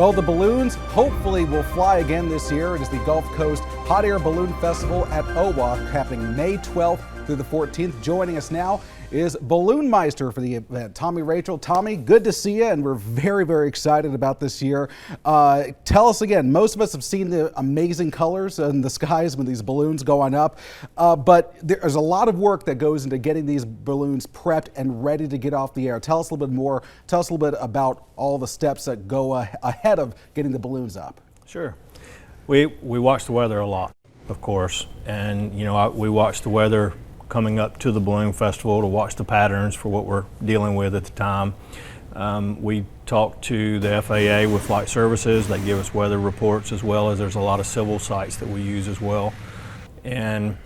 Well, the balloons hopefully will fly again this year. It is the Gulf Coast Hot Air Balloon Festival at OWA, happening May 12th through the 14th. Joining us now is Balloon Meister for the event, Tommy Rachel. Tommy, good to see you, and we're very, very excited about this year. Tell us again, most of us have seen the amazing colors in the skies when these balloons going up, but there's a lot of work that goes into getting these balloons prepped and ready to get off the air. Tell us a little bit more. Tell us a little bit about all the steps that go ahead of getting the balloons up. Sure. We watch the weather a lot, of course, and we watch the weather coming up to the balloon festival to watch the patterns for what we're dealing with at the time. We talk to the FAA with flight services. They give us weather reports, as well as there's a lot of civil sites that we use as well. And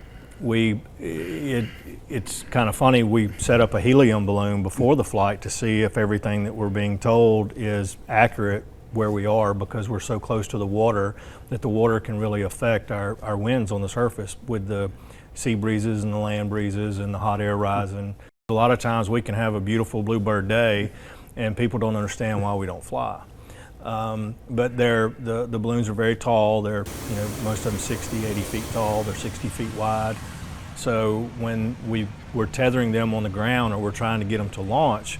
it's kind of funny, we set up a helium balloon before the flight to see if everything that we're being told is accurate where we are, because we're so close to the water that the water can really affect our winds on the surface with the sea breezes and the land breezes and the hot air rising. A lot of times we can have a beautiful bluebird day and people don't understand why we don't fly. But the balloons are very tall. They're, most of them 60, 80 feet tall. They're 60 feet wide. So when we're tethering them on the ground or we're trying to get them to launch,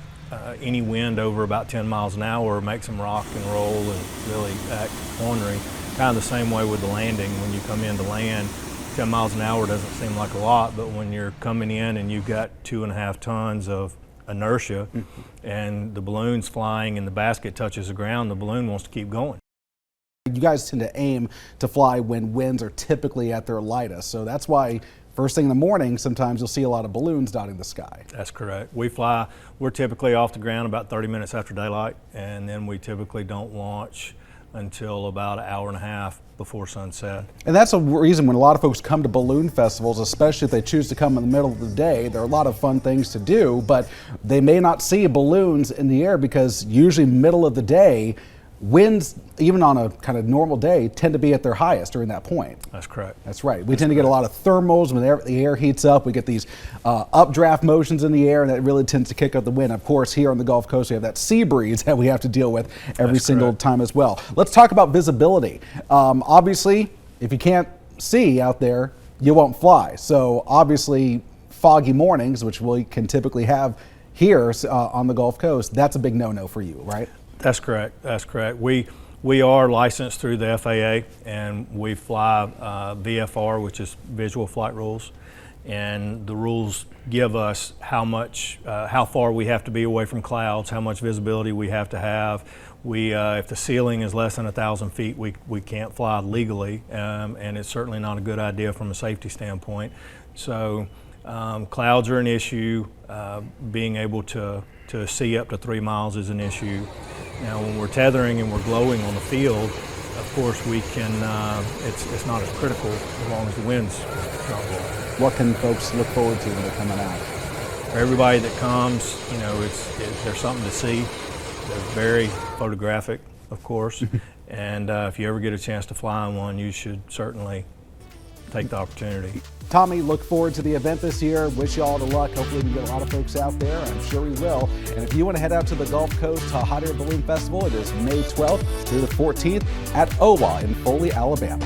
any wind over about 10 miles an hour makes them rock and roll and really act ornery. Kind of the same way with the landing. When you come in to land, 10 miles an hour doesn't seem like a lot, but when you're coming in and you've got 2.5 tons of inertia and the balloon's flying and the basket touches the ground, the balloon wants to keep going. You guys tend to aim to fly when winds are typically at their lightest, so that's why first thing in the morning sometimes you'll see a lot of balloons dotting the sky. That's correct. We're typically off the ground about 30 minutes after daylight, and then we typically don't launch until about an hour and a half before sunset. And that's a reason when a lot of folks come to balloon festivals, especially if they choose to come in the middle of the day, there are a lot of fun things to do, but they may not see balloons in the air because usually middle of the day, winds, even on a kind of normal day, tend to be at their highest during that point. That's correct. That's right. We tend to get a lot of thermals when the air heats up. We get these updraft motions in the air, and that really tends to kick up the wind. Of course, here on the Gulf Coast, we have that sea breeze that we have to deal with every single time as well. Let's talk about visibility. Obviously, if you can't see out there, you won't fly. So obviously, foggy mornings, which we can typically have here on the Gulf Coast, that's a big no-no for you, right? That's correct. That's correct. We are licensed through the FAA, and we fly VFR, which is Visual Flight Rules, and the rules give us how far we have to be away from clouds, how much visibility we have to have. If the ceiling is less than 1,000 feet, we can't fly legally, and it's certainly not a good idea from a safety standpoint. So clouds are an issue. Being able to see up to 3 miles is an issue. Now, when we're tethering and we're glowing on the field, of course we can, it's not as critical as long as the wind's not blowing. What can folks look forward to when they're coming out? For everybody that comes, there's something to see. They're very photographic, of course, and if you ever get a chance to fly on one, you should certainly take the opportunity. Tommy, look forward to the event this year. Wish you all the luck. Hopefully we get a lot of folks out there. I'm sure we will. And if you want to head out to the Gulf Coast Hot Air Balloon Festival, it is May 12th through the 14th at OWA in Foley, Alabama.